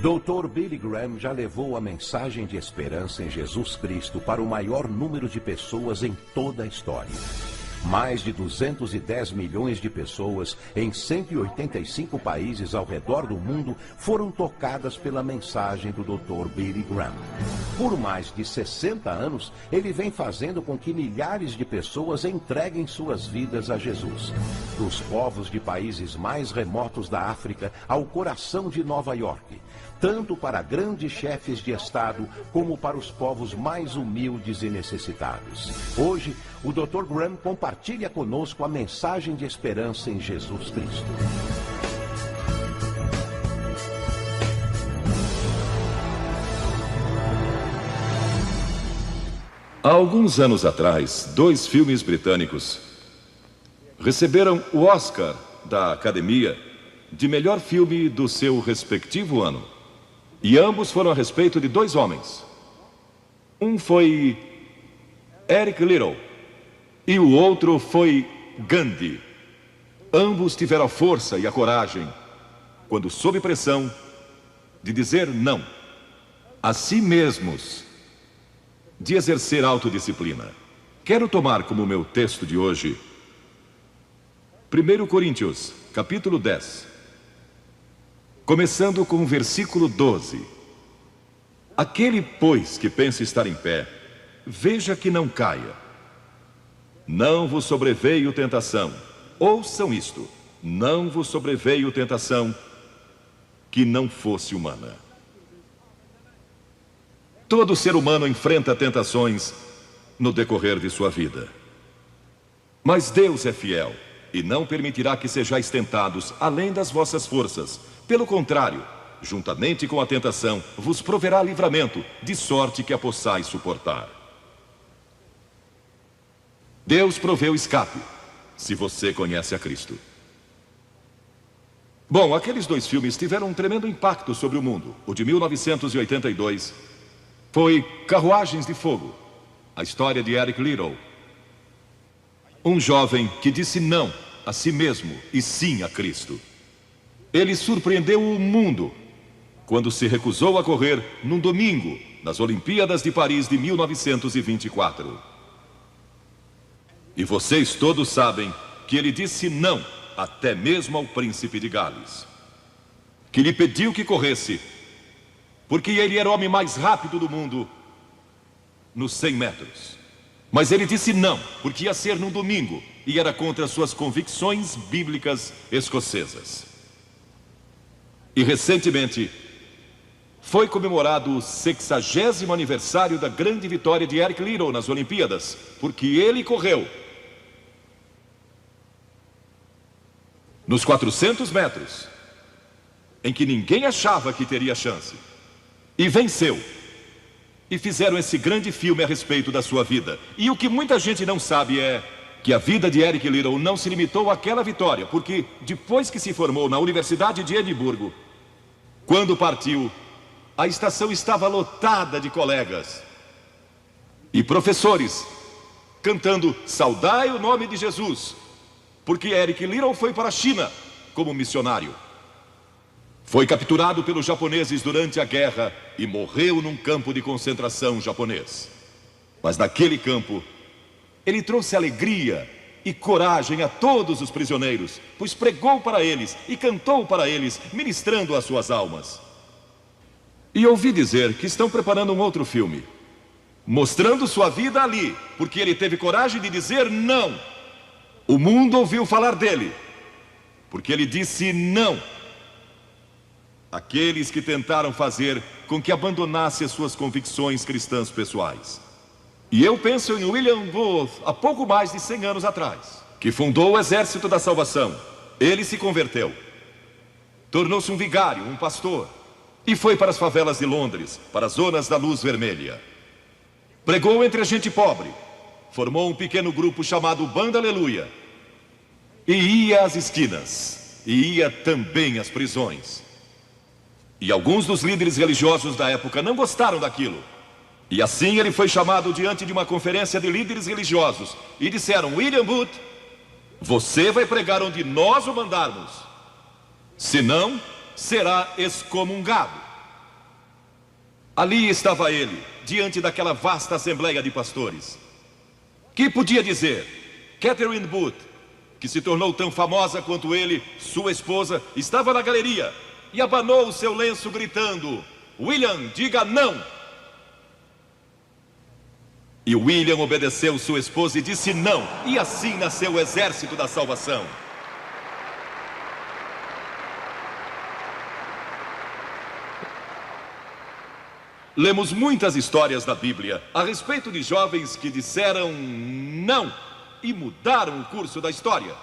Dr. Billy Graham já levou a mensagem de esperança em Jesus Cristo para o maior número de pessoas em toda a história. Mais de 210 milhões de pessoas em 185 países ao redor do mundo foram tocadas pela mensagem do Dr. Billy Graham. Por mais de 60 anos, ele vem fazendo com que milhares de pessoas entreguem suas vidas a Jesus. Dos povos de países mais remotos da África ao coração de Nova York. Tanto para grandes chefes de Estado, como para os povos mais humildes e necessitados. Hoje, o Dr. Graham compartilha conosco a mensagem de esperança em Jesus Cristo. Há alguns anos atrás, 2 filmes britânicos receberam o Oscar da Academia de melhor filme do seu respectivo ano. E ambos foram a respeito de 2 homens. Um foi Eric Liddell e o outro foi Gandhi. Ambos tiveram a força e a coragem, quando sob pressão, de dizer não a si mesmos, de exercer autodisciplina. Quero tomar como meu texto de hoje 1 Coríntios, capítulo 10. Começando com o versículo 12. Aquele, pois, que pensa estar em pé, veja que não caia. Não vos sobreveio tentação. Ouçam isto. Não vos sobreveio tentação que não fosse humana. Todo ser humano enfrenta tentações no decorrer de sua vida. Mas Deus é fiel e não permitirá que sejais tentados além das vossas forças. Pelo contrário, juntamente com a tentação, vos proverá livramento, de sorte que a possais suportar. Deus proveu escape, se você conhece a Cristo. Bom, aqueles 2 filmes tiveram um tremendo impacto sobre o mundo. O de 1982 foi Carruagens de Fogo, a história de Eric Liddell. Um jovem que disse não a si mesmo e sim a Cristo. Ele surpreendeu o mundo quando se recusou a correr num domingo nas Olimpíadas de Paris de 1924. E vocês todos sabem que ele disse não até mesmo ao príncipe de Gales, que lhe pediu que corresse, porque ele era o homem mais rápido do mundo nos 100 metros. Mas ele disse não, porque ia ser num domingo e era contra suas convicções bíblicas escocesas. E recentemente foi comemorado o 60º aniversário da grande vitória de Eric Liddell nas Olimpíadas, porque ele correu nos 400 metros, em que ninguém achava que teria chance, e venceu. E fizeram esse grande filme a respeito da sua vida. E o que muita gente não sabe é que a vida de Eric Liddell não se limitou àquela vitória, porque depois que se formou na Universidade de Edimburgo, quando partiu, a estação estava lotada de colegas e professores cantando "Saudai o nome de Jesus", porque Eric Liddell foi para a China como missionário. Foi capturado pelos japoneses durante a guerra e morreu num campo de concentração japonês. Mas naquele campo, ele trouxe alegria e coragem a todos os prisioneiros, pois pregou para eles e cantou para eles, ministrando as suas almas. E ouvi dizer que estão preparando um outro filme, mostrando sua vida ali, porque ele teve coragem de dizer não. O mundo ouviu falar dele, porque ele disse não àqueles que tentaram fazer com que abandonasse as suas convicções cristãs pessoais. E eu penso em William Booth, há pouco mais de 100 anos atrás, que fundou o Exército da Salvação. Ele se converteu, tornou-se um vigário, um pastor, e foi para as favelas de Londres, para as zonas da luz vermelha. Pregou entre a gente pobre, formou um pequeno grupo chamado Banda Aleluia, e ia às esquinas, e ia também às prisões. E alguns dos líderes religiosos da época não gostaram daquilo. E assim ele foi chamado diante de uma conferência de líderes religiosos. E disseram: William Booth, você vai pregar onde nós o mandarmos, senão será excomungado. Ali estava ele, diante daquela vasta assembleia de pastores. Que podia dizer? Catherine Booth, que se tornou tão famosa quanto ele, sua esposa, estava na galeria e abanou o seu lenço gritando: William, diga não! E William obedeceu sua esposa e disse não, e assim nasceu o exército da salvação. Lemos muitas histórias da Bíblia a respeito de jovens que disseram não e mudaram o curso da história.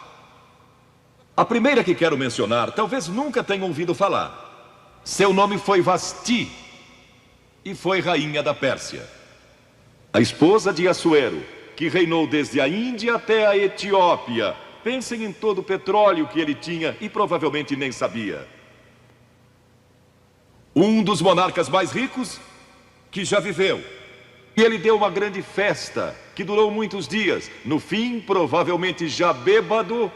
A primeira que quero mencionar, talvez nunca tenham ouvido falar. Seu nome foi Vasti e foi rainha da Pérsia. A esposa de Assuero, que reinou desde a Índia até a Etiópia. Pensem em todo o petróleo que ele tinha e provavelmente nem sabia. Um dos monarcas mais ricos que já viveu. E ele deu uma grande festa que durou muitos dias. No fim, provavelmente já bêbado,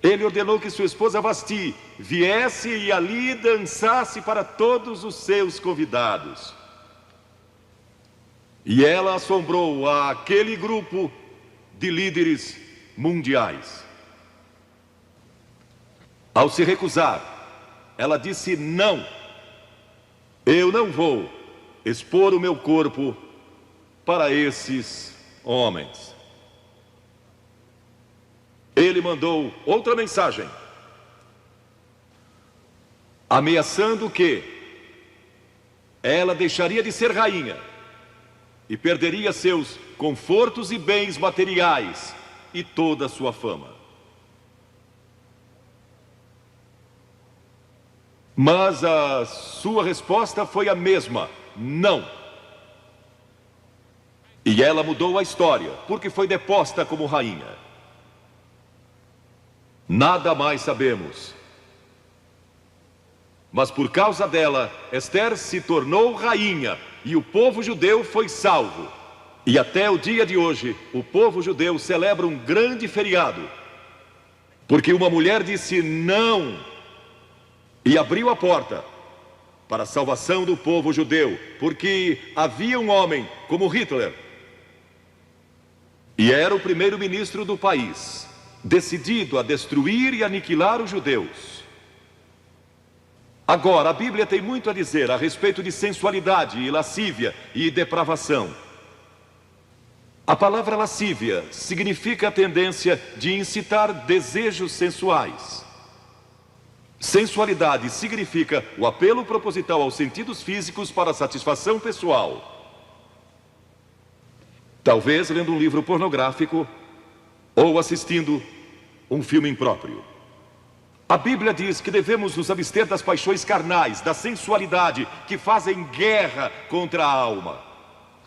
ele ordenou que sua esposa Vasti viesse e ali dançasse para todos os seus convidados. E ela assombrou aquele grupo de líderes mundiais. Ao se recusar, ela disse não. Eu não vou expor o meu corpo para esses homens. Ele mandou outra mensagem, ameaçando que ela deixaria de ser rainha e perderia seus confortos e bens materiais e toda a sua fama. Mas a sua resposta foi a mesma: não. E ela mudou a história, porque foi deposta como rainha. Nada mais sabemos. Mas por causa dela, Esther se tornou rainha e o povo judeu foi salvo. E até o dia de hoje, o povo judeu celebra um grande feriado, porque uma mulher disse não e abriu a porta para a salvação do povo judeu, porque havia um homem como Hitler, e era o primeiro-ministro do país, decidido a destruir e aniquilar os judeus. Agora, a Bíblia tem muito a dizer a respeito de sensualidade e lascívia e depravação. A palavra lascívia significa a tendência de incitar desejos sensuais. Sensualidade significa o apelo proposital aos sentidos físicos para satisfação pessoal. Talvez lendo um livro pornográfico ou assistindo um filme impróprio. A Bíblia diz que devemos nos abster das paixões carnais, da sensualidade, que fazem guerra contra a alma.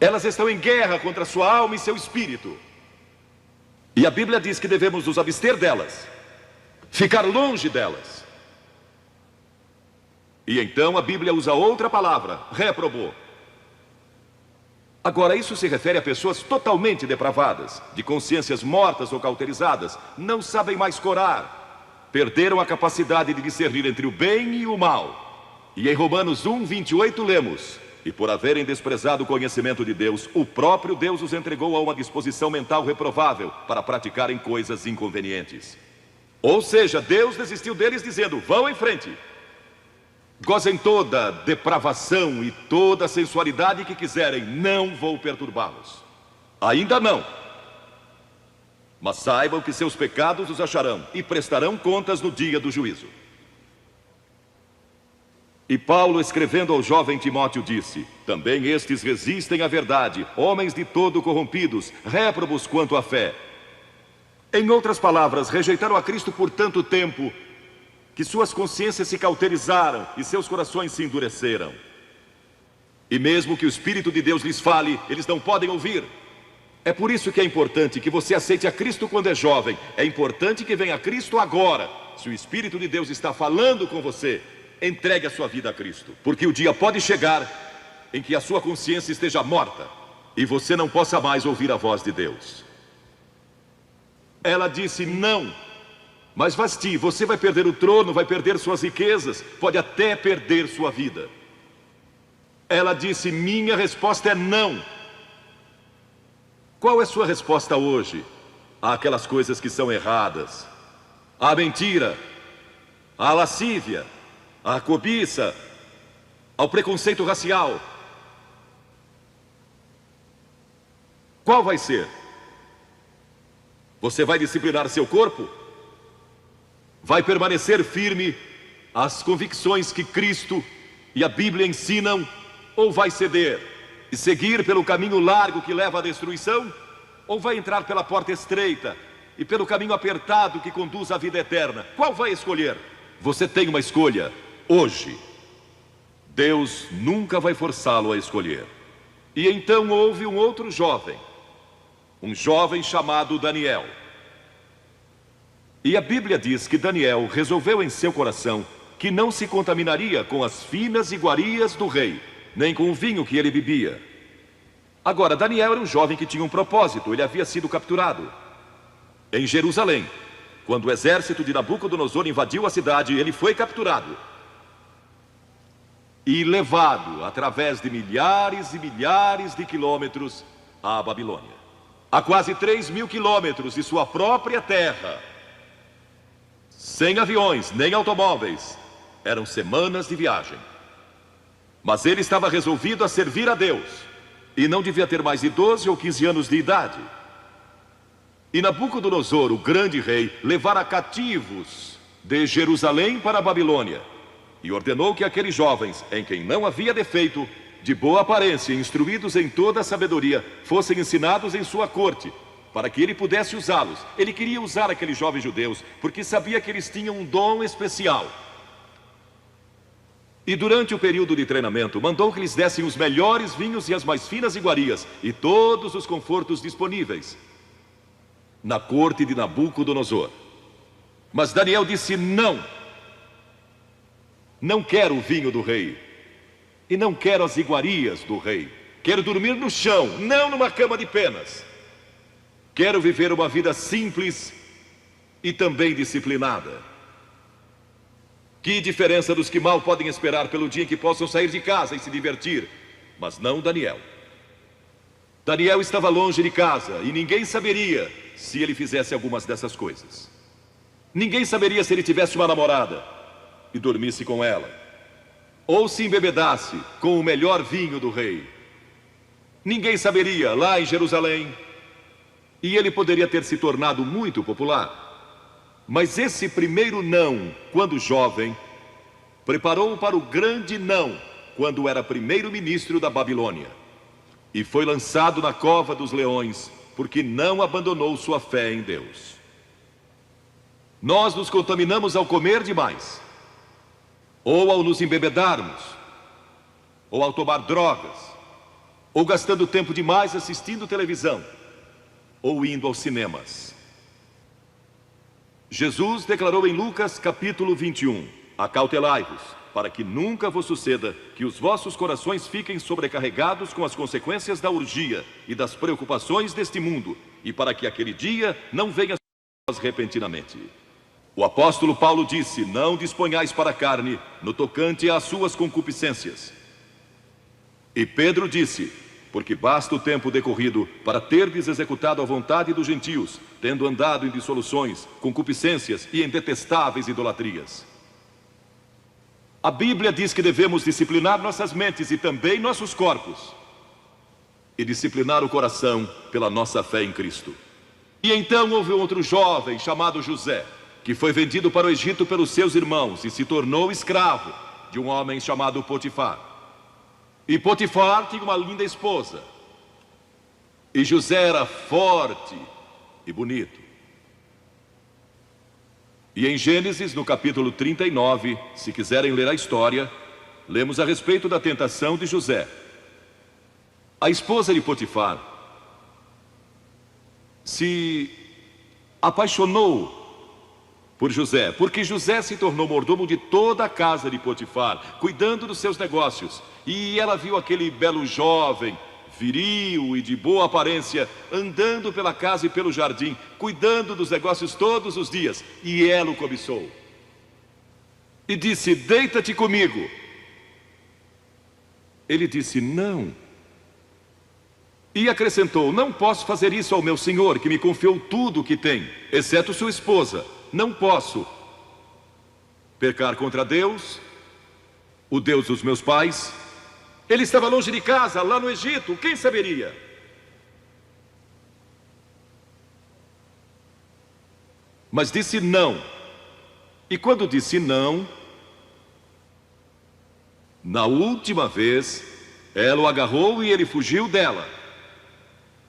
Elas estão em guerra contra a sua alma e seu espírito. E a Bíblia diz que devemos nos abster delas, ficar longe delas. E então a Bíblia usa outra palavra, réprobo. Agora, isso se refere a pessoas totalmente depravadas, de consciências mortas ou cauterizadas, não sabem mais corar, perderam a capacidade de discernir entre o bem e o mal. E em Romanos 1:28 lemos: e por haverem desprezado o conhecimento de Deus, o próprio Deus os entregou a uma disposição mental reprovável para praticarem coisas inconvenientes. Ou seja, Deus desistiu deles dizendo: vão em frente, gozem toda depravação e toda sensualidade que quiserem, não vou perturbá-los. Ainda não. Mas saibam que seus pecados os acharão e prestarão contas no dia do juízo. E Paulo, escrevendo ao jovem Timóteo, disse: também estes resistem à verdade, homens de todo corrompidos, réprobos quanto à fé. Em outras palavras, rejeitaram a Cristo por tanto tempo que suas consciências se cauterizaram e seus corações se endureceram. E mesmo que o Espírito de Deus lhes fale, eles não podem ouvir. É por isso que é importante que você aceite a Cristo quando é jovem. É importante que venha a Cristo agora. Se o Espírito de Deus está falando com você, entregue a sua vida a Cristo. Porque o dia pode chegar em que a sua consciência esteja morta e você não possa mais ouvir a voz de Deus. Ela disse não. Mas Vasti, você vai perder o trono, vai perder suas riquezas, pode até perder sua vida. Ela disse: minha resposta é não. Qual é sua resposta hoje àquelas coisas que são erradas? À mentira, à lascívia, à cobiça, ao preconceito racial? Qual vai ser? Você vai disciplinar seu corpo? Vai permanecer firme às convicções que Cristo e a Bíblia ensinam? Ou vai ceder e seguir pelo caminho largo que leva à destruição? Ou vai entrar pela porta estreita e pelo caminho apertado que conduz à vida eterna? Qual vai escolher? Você tem uma escolha hoje. Deus nunca vai forçá-lo a escolher. E então houve um outro jovem, um jovem chamado Daniel. E a Bíblia diz que Daniel resolveu em seu coração que não se contaminaria com as finas iguarias do rei, nem com o vinho que ele bebia. Agora, Daniel era um jovem que tinha um propósito. Ele havia sido capturado em Jerusalém. Quando o exército de Nabucodonosor invadiu a cidade, ele foi capturado e levado através de milhares e milhares de quilômetros à Babilônia. A quase 3.000 quilômetros de sua própria terra, sem aviões nem automóveis. Eram semanas de viagem. Mas ele estava resolvido a servir a Deus. E não devia ter mais de 12 ou 15 anos de idade. E Nabucodonosor, o grande rei, levara cativos de Jerusalém para a Babilônia. E ordenou que aqueles jovens, em quem não havia defeito, de boa aparência, instruídos em toda a sabedoria, fossem ensinados em sua corte, para que ele pudesse usá-los. Ele queria usar aqueles jovens judeus, porque sabia que eles tinham um dom especial. E durante o período de treinamento, mandou que lhes dessem os melhores vinhos e as mais finas iguarias, e todos os confortos disponíveis na corte de Nabucodonosor. Mas Daniel disse: não. Não quero o vinho do rei, e não quero as iguarias do rei. Quero dormir no chão, não numa cama de penas. Quero viver uma vida simples e também disciplinada. Que diferença dos que mal podem esperar pelo dia em que possam sair de casa e se divertir. Mas não Daniel. Daniel estava longe de casa e ninguém saberia se ele fizesse algumas dessas coisas. Ninguém saberia se ele tivesse uma namorada e dormisse com ela, ou se embebedasse com o melhor vinho do rei. Ninguém saberia lá em Jerusalém, e ele poderia ter se tornado muito popular. Mas esse primeiro não, quando jovem, preparou-o para o grande não, quando era primeiro-ministro da Babilônia. E foi lançado na cova dos leões, porque não abandonou sua fé em Deus. Nós nos contaminamos ao comer demais, ou ao nos embebedarmos, ou ao tomar drogas, ou gastando tempo demais assistindo televisão, ou indo aos cinemas. Jesus declarou em Lucas capítulo 21: acautelai-vos, para que nunca vos suceda que os vossos corações fiquem sobrecarregados com as consequências da orgia e das preocupações deste mundo, e para que aquele dia não venha sobre vós repentinamente. O apóstolo Paulo disse: não disponhais para a carne no tocante às suas concupiscências. E Pedro disse: porque basta o tempo decorrido para terdes executado a vontade dos gentios, tendo andado em dissoluções, concupiscências e em detestáveis idolatrias. A Bíblia diz que devemos disciplinar nossas mentes e também nossos corpos, e disciplinar o coração pela nossa fé em Cristo. E então houve outro jovem chamado José, que foi vendido para o Egito pelos seus irmãos e se tornou escravo de um homem chamado Potifar. E Potifar tinha uma linda esposa, e José era forte e bonito. E em Gênesis, no capítulo 39, se quiserem ler a história, lemos a respeito da tentação de José. A esposa de Potifar se apaixonou por José, porque José se tornou mordomo de toda a casa de Potifar, cuidando dos seus negócios. E ela viu aquele belo jovem, viril e de boa aparência, andando pela casa e pelo jardim, cuidando dos negócios todos os dias, e ela o cobiçou. E disse: deita-te comigo. Ele disse: não. E acrescentou: não posso fazer isso ao meu senhor, que me confiou tudo o que tem, exceto sua esposa. Não posso pecar contra Deus, o Deus dos meus pais. Ele estava longe de casa, lá no Egito, quem saberia? Mas disse não. E quando disse não, na última vez, ela o agarrou e ele fugiu dela,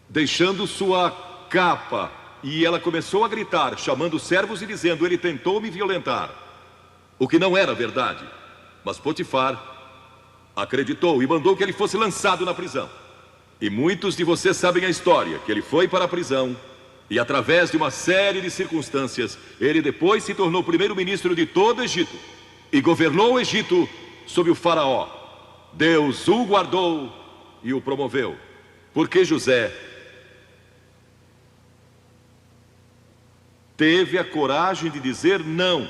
deixando sua capa. E ela começou a gritar, chamando os servos e dizendo: ele tentou me violentar. O que não era verdade. Mas Potifar acreditou e mandou que ele fosse lançado na prisão. E muitos de vocês sabem a história, que ele foi para a prisão e, através de uma série de circunstâncias, ele depois se tornou primeiro-ministro de todo o Egito e governou o Egito sob o faraó. Deus o guardou e o promoveu, porque José teve a coragem de dizer não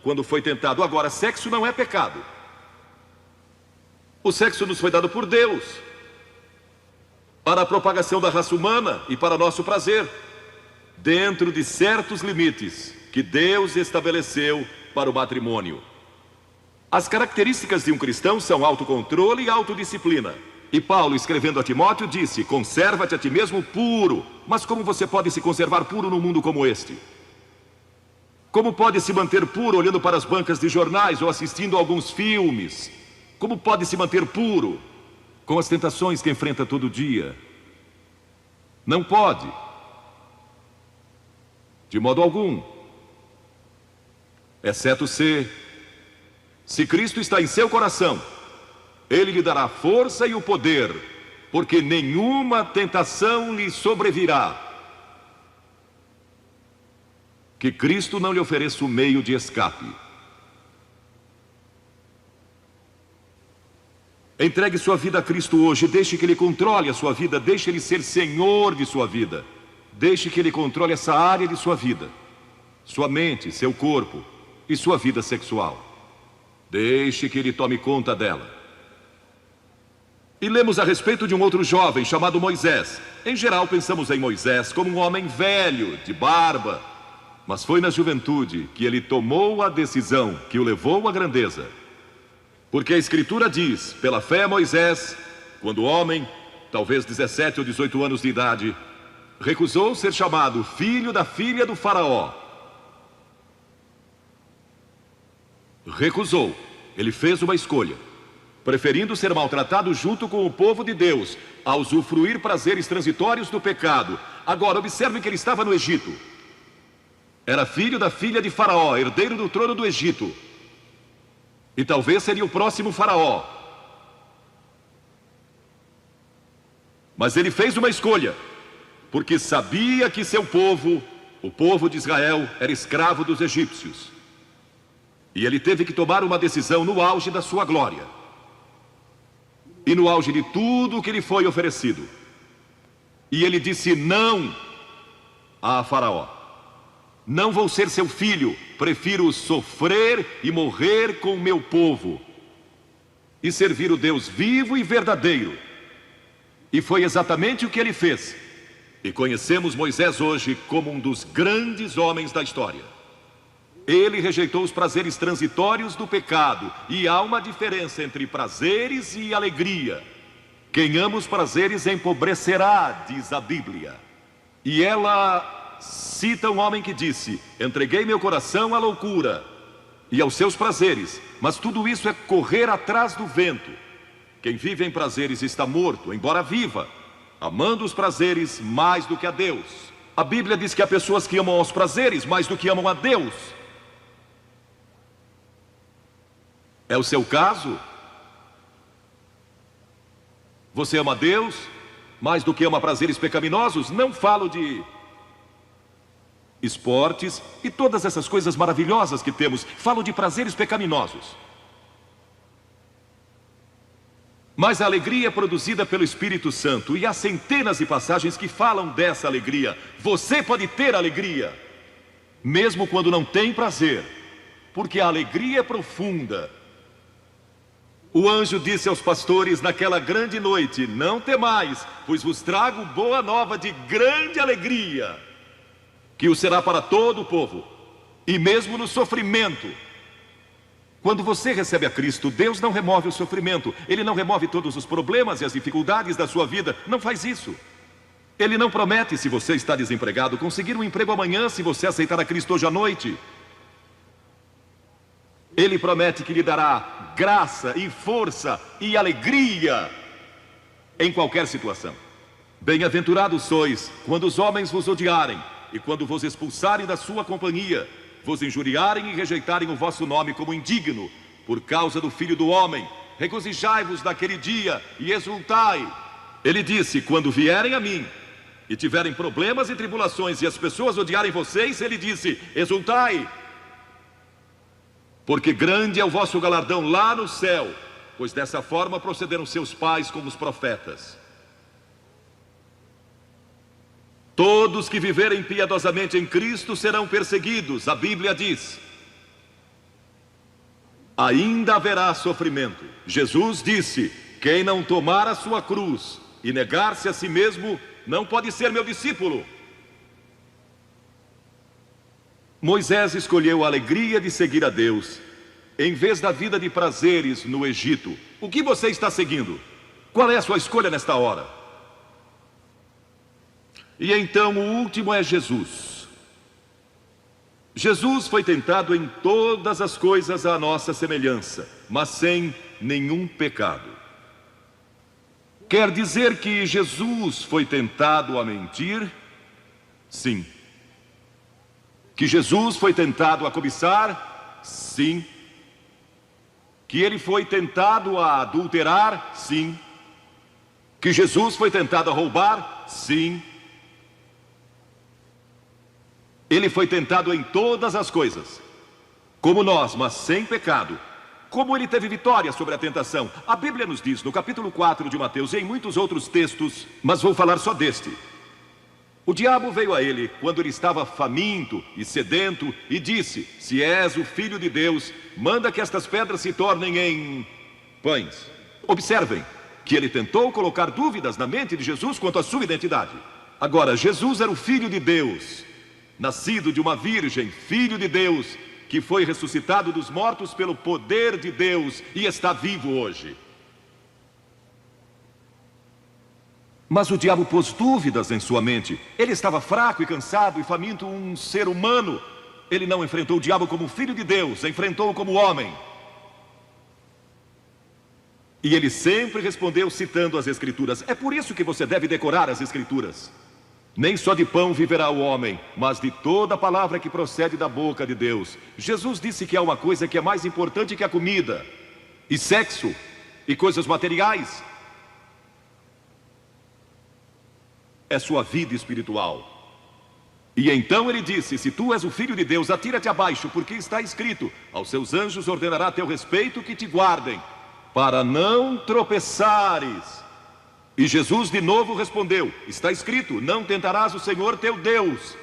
quando foi tentado. Agora, sexo não é pecado. O sexo nos foi dado por Deus para a propagação da raça humana e para nosso prazer, dentro de certos limites que Deus estabeleceu para o matrimônio. As características de um cristão são autocontrole e autodisciplina. E Paulo, escrevendo a Timóteo, disse: conserva-te a ti mesmo puro. Mas como você pode se conservar puro num mundo como este? Como pode se manter puro olhando para as bancas de jornais ou assistindo a alguns filmes? Como pode se manter puro com as tentações que enfrenta todo dia? Não pode, de modo algum, exceto se Cristo está em seu coração, Ele lhe dará força e o poder, porque nenhuma tentação lhe sobrevirá que Cristo não lhe ofereça o meio de escape. Entregue sua vida a Cristo hoje, deixe que Ele controle a sua vida, deixe Ele ser Senhor de sua vida, deixe que Ele controle essa área de sua vida, sua mente, seu corpo e sua vida sexual. Deixe que Ele tome conta dela. E lemos a respeito de um outro jovem chamado Moisés. Em geral pensamos em Moisés como um homem velho, de barba, mas foi na juventude que ele tomou a decisão que o levou à grandeza. Porque a Escritura diz: pela fé Moisés, quando homem, talvez 17 ou 18 anos de idade, recusou ser chamado filho da filha do faraó. Recusou. Ele fez uma escolha, preferindo ser maltratado junto com o povo de Deus, a usufruir prazeres transitórios do pecado. Agora, observe que ele estava no Egito. Era filho da filha de faraó, herdeiro do trono do Egito. E talvez seria o próximo faraó. Mas ele fez uma escolha, porque sabia que seu povo, o povo de Israel, era escravo dos egípcios. E ele teve que tomar uma decisão no auge da sua glória. E no auge de tudo que lhe foi oferecido. E ele disse não a faraó. Não vou ser seu filho, prefiro sofrer e morrer com o meu povo e servir o Deus vivo e verdadeiro. E foi exatamente o que ele fez. E conhecemos Moisés hoje como um dos grandes homens da história. Ele rejeitou os prazeres transitórios do pecado. E há uma diferença entre prazeres e alegria. Quem ama os prazeres empobrecerá, diz a Bíblia. E ela cita um homem que disse: entreguei meu coração à loucura e aos seus prazeres, mas tudo isso é correr atrás do vento. Quem vive em prazeres está morto, embora viva, amando os prazeres mais do que a Deus. A Bíblia diz que há pessoas que amam aos prazeres mais do que amam a Deus. É o seu caso? Você ama a Deus mais do que ama prazeres pecaminosos? Não falo de esportes e todas essas coisas maravilhosas que temos. Falo de prazeres pecaminosos. Mas a alegria é produzida pelo Espírito Santo. E há centenas de passagens que falam dessa alegria. Você pode ter alegria, mesmo quando não tem prazer, porque a alegria é profunda. O anjo disse aos pastores naquela grande noite: não temais, pois vos trago boa nova de grande alegria, que o será para todo o povo. E mesmo no sofrimento, quando você recebe a Cristo, Deus não remove o sofrimento. Ele não remove todos os problemas e as dificuldades da sua vida. Não faz isso. Ele não promete, se você está desempregado, conseguir um emprego amanhã se você aceitar a Cristo hoje à noite. Ele promete que lhe dará graça e força e alegria em qualquer situação. Bem-aventurados sois quando os homens vos odiarem e quando vos expulsarem da sua companhia, vos injuriarem e rejeitarem o vosso nome como indigno, por causa do Filho do Homem. Regozijai-vos naquele dia e exultai. Ele disse: quando vierem a mim e tiverem problemas e tribulações e as pessoas odiarem vocês, ele disse: exultai, porque grande é o vosso galardão lá no céu, pois dessa forma procederam seus pais com os profetas. Todos que viverem piedosamente em Cristo serão perseguidos. A Bíblia diz: ainda haverá sofrimento. Jesus disse: quem não tomar a sua cruz e negar-se a si mesmo, não pode ser meu discípulo. Moisés escolheu a alegria de seguir a Deus, em vez da vida de prazeres no Egito. O que você está seguindo? Qual é a sua escolha nesta hora? E então o último é Jesus. Jesus foi tentado em todas as coisas à nossa semelhança, mas sem nenhum pecado. Quer dizer que Jesus foi tentado a mentir? Sim. Que Jesus foi tentado a cobiçar? Sim. Que ele foi tentado a adulterar? Sim. Que Jesus foi tentado a roubar? Sim. Ele foi tentado em todas as coisas, como nós, mas sem pecado. Como ele teve vitória sobre a tentação? A Bíblia nos diz no capítulo 4 de Mateus e em muitos outros textos, mas vou falar só deste. O diabo veio a ele quando ele estava faminto e sedento e disse: se és o Filho de Deus, manda que estas pedras se tornem em pães. Observem que ele tentou colocar dúvidas na mente de Jesus quanto à sua identidade. Agora, Jesus era o Filho de Deus, nascido de uma virgem, Filho de Deus, que foi ressuscitado dos mortos pelo poder de Deus e está vivo hoje. Mas o diabo pôs dúvidas em sua mente. Ele estava fraco e cansado e faminto, um ser humano. Ele não enfrentou o diabo como Filho de Deus, enfrentou-o como homem. E ele sempre respondeu citando as Escrituras. É por isso que você deve decorar as Escrituras. Nem só de pão viverá o homem, mas de toda a palavra que procede da boca de Deus. Jesus disse que há uma coisa que é mais importante que a comida, e sexo, e coisas materiais. É sua vida espiritual. E então ele disse: se tu és o Filho de Deus, atira-te abaixo, porque está escrito: aos seus anjos ordenará a teu respeito que te guardem, para não tropeçares. E Jesus de novo respondeu: está escrito, não tentarás o Senhor teu Deus.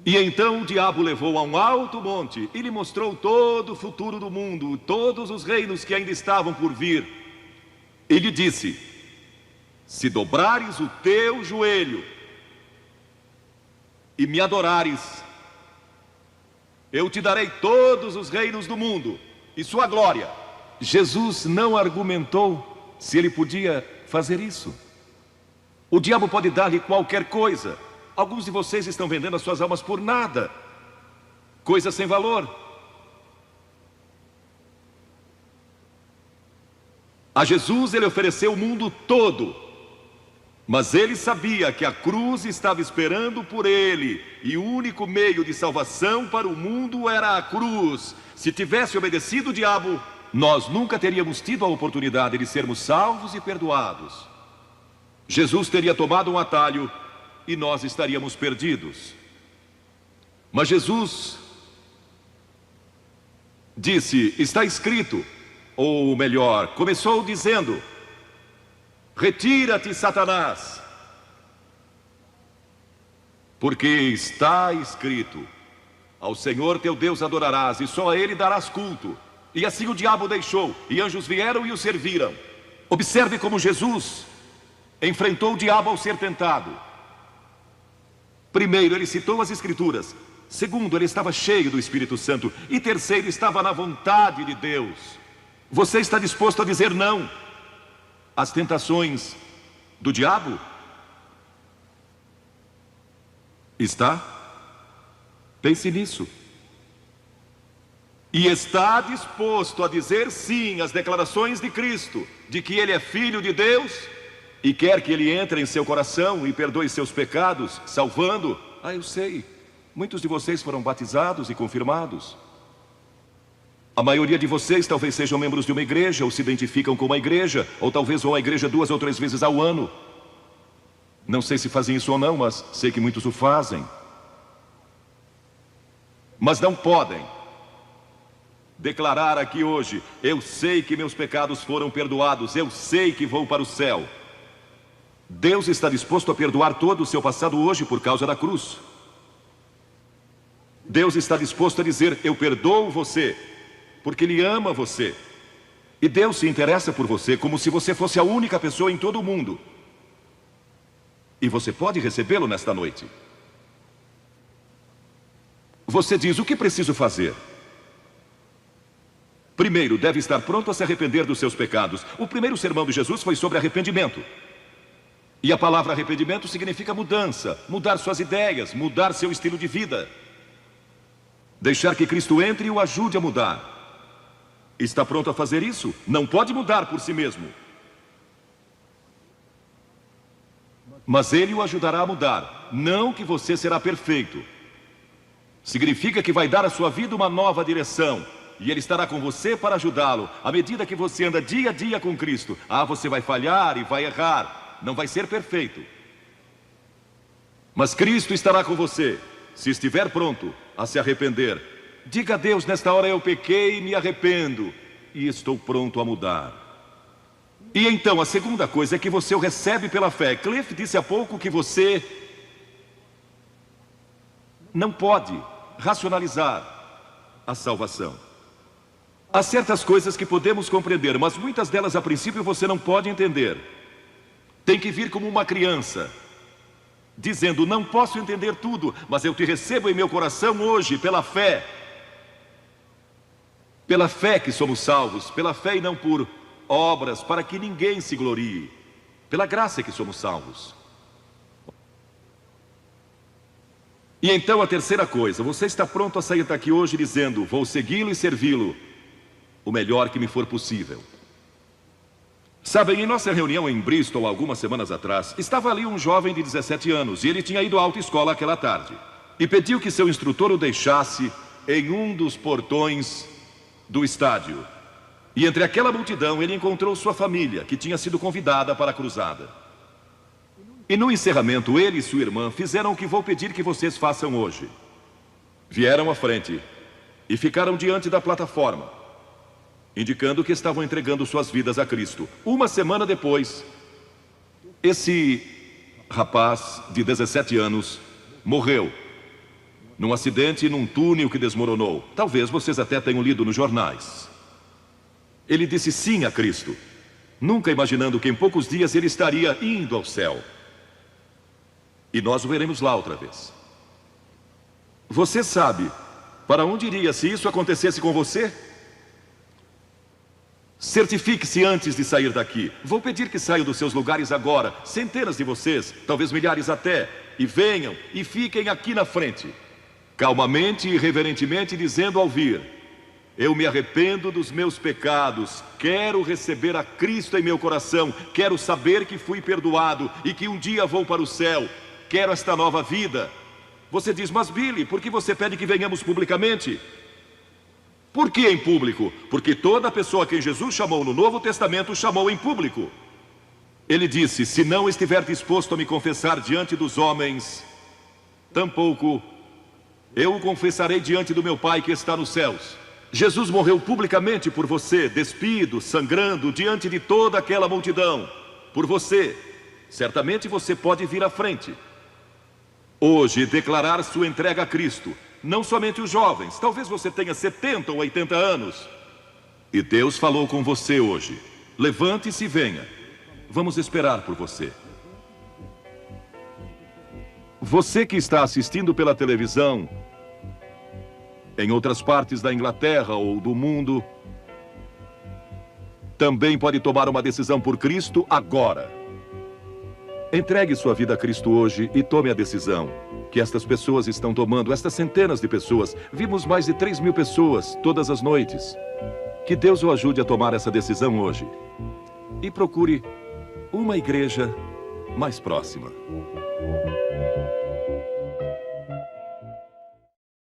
E então o diabo levou a um alto monte e lhe mostrou todo o futuro do mundo, todos os reinos que ainda estavam por vir. E lhe disse: se dobrares o teu joelho e me adorares, eu te darei todos os reinos do mundo e sua glória. Jesus não argumentou se ele podia fazer isso. O diabo pode dar-lhe qualquer coisa. Alguns de vocês estão vendendo as suas almas por nada, coisas sem valor. A Jesus ele ofereceu o mundo todo, mas ele sabia que a cruz estava esperando por ele, e o único meio de salvação para o mundo era a cruz. Se tivesse obedecido o diabo, nós nunca teríamos tido a oportunidade de sermos salvos e perdoados. Jesus teria tomado um atalho e nós estaríamos perdidos. Mas Jesus disse: está escrito, ou melhor, começou dizendo: retira-te, Satanás, porque está escrito: ao Senhor teu Deus adorarás e só a Ele darás culto. E assim o diabo o deixou, e anjos vieram e o serviram. Observe como Jesus enfrentou o diabo ao ser tentado. Primeiro, ele citou as Escrituras. Segundo, ele estava cheio do Espírito Santo. E terceiro, estava na vontade de Deus. Você está disposto a dizer não às tentações do diabo? Está? Pense nisso. E está disposto a dizer sim às declarações de Cristo, de que Ele é Filho de Deus e quer que Ele entre em seu coração e perdoe seus pecados, salvando? Ah, eu sei, muitos de vocês foram batizados e confirmados. A maioria de vocês talvez sejam membros de uma igreja, ou se identificam com uma igreja, ou talvez vão à igreja 2 ou 3 vezes ao ano. Não sei se fazem isso ou não, mas sei que muitos o fazem. Mas não podem declarar aqui hoje: eu sei que meus pecados foram perdoados, eu sei que vou para o céu. Deus está disposto a perdoar todo o seu passado hoje por causa da cruz. Deus está disposto a dizer: eu perdoo você, porque Ele ama você. E Deus se interessa por você como se você fosse a única pessoa em todo o mundo. E você pode recebê-lo nesta noite. Você diz: o que preciso fazer? Primeiro, deve estar pronto a se arrepender dos seus pecados. O primeiro sermão de Jesus foi sobre arrependimento. E a palavra arrependimento significa mudança, mudar suas ideias, mudar seu estilo de vida. Deixar que Cristo entre e o ajude a mudar. Está pronto a fazer isso? Não pode mudar por si mesmo. Mas Ele o ajudará a mudar. Não que você será perfeito. Significa que vai dar à sua vida uma nova direção. E Ele estará com você para ajudá-lo. À medida que você anda dia a dia com Cristo. Ah, você vai falhar e vai errar. Não vai ser perfeito. Mas Cristo estará com você. Se estiver pronto a se arrepender, diga a Deus: nesta hora eu pequei e me arrependo. E estou pronto a mudar. E então a segunda coisa é que você o recebe pela fé. Cliff disse há pouco que você não pode racionalizar a salvação. Há certas coisas que podemos compreender, mas muitas delas a princípio você não pode entender. Tem que vir como uma criança, dizendo: não posso entender tudo, mas eu te recebo em meu coração hoje pela fé. Pela fé que somos salvos, pela fé e não por obras, para que ninguém se glorie. Pela graça que somos salvos. E então a terceira coisa: você está pronto a sair daqui hoje dizendo: vou segui-lo e servi-lo o melhor que me for possível. Sabem, em nossa reunião em Bristol, algumas semanas atrás, estava ali um jovem de 17 anos, e ele tinha ido à autoescola aquela tarde, e pediu que seu instrutor o deixasse em um dos portões do estádio. E entre aquela multidão ele encontrou sua família, que tinha sido convidada para a cruzada. E no encerramento, ele e sua irmã fizeram o que vou pedir que vocês façam hoje. Vieram à frente e ficaram diante da plataforma, indicando que estavam entregando suas vidas a Cristo. Uma semana depois, esse rapaz de 17 anos morreu num acidente num túnel que desmoronou. Talvez vocês até tenham lido nos jornais. Ele disse sim a Cristo, nunca imaginando que em poucos dias ele estaria indo ao céu. E nós o veremos lá outra vez. Você sabe para onde iria se isso acontecesse com você? Certifique-se antes de sair daqui. Vou pedir que saiam dos seus lugares agora, centenas de vocês, talvez milhares até, e venham e fiquem aqui na frente, calmamente e reverentemente, dizendo ao vir: eu me arrependo dos meus pecados, quero receber a Cristo em meu coração, quero saber que fui perdoado e que um dia vou para o céu, quero esta nova vida. Você diz: mas Billy, por que você pede que venhamos publicamente? Por que em público? Porque toda pessoa a quem Jesus chamou no Novo Testamento chamou em público. Ele disse: se não estiver disposto a me confessar diante dos homens, tampouco eu o confessarei diante do meu Pai que está nos céus. Jesus morreu publicamente por você, despido, sangrando, diante de toda aquela multidão. Por você. Certamente você pode vir à frente hoje declarar sua entrega a Cristo. Não somente os jovens, talvez você tenha 70 ou 80 anos. E Deus falou com você hoje. Levante-se e venha. Vamos esperar por você. Você que está assistindo pela televisão, em outras partes da Inglaterra ou do mundo, também pode tomar uma decisão por Cristo agora. Entregue sua vida a Cristo hoje e tome a decisão que estas pessoas estão tomando, estas centenas de pessoas. Vimos mais de 3.000 pessoas todas as noites. Que Deus o ajude a tomar essa decisão hoje. E procure uma igreja mais próxima.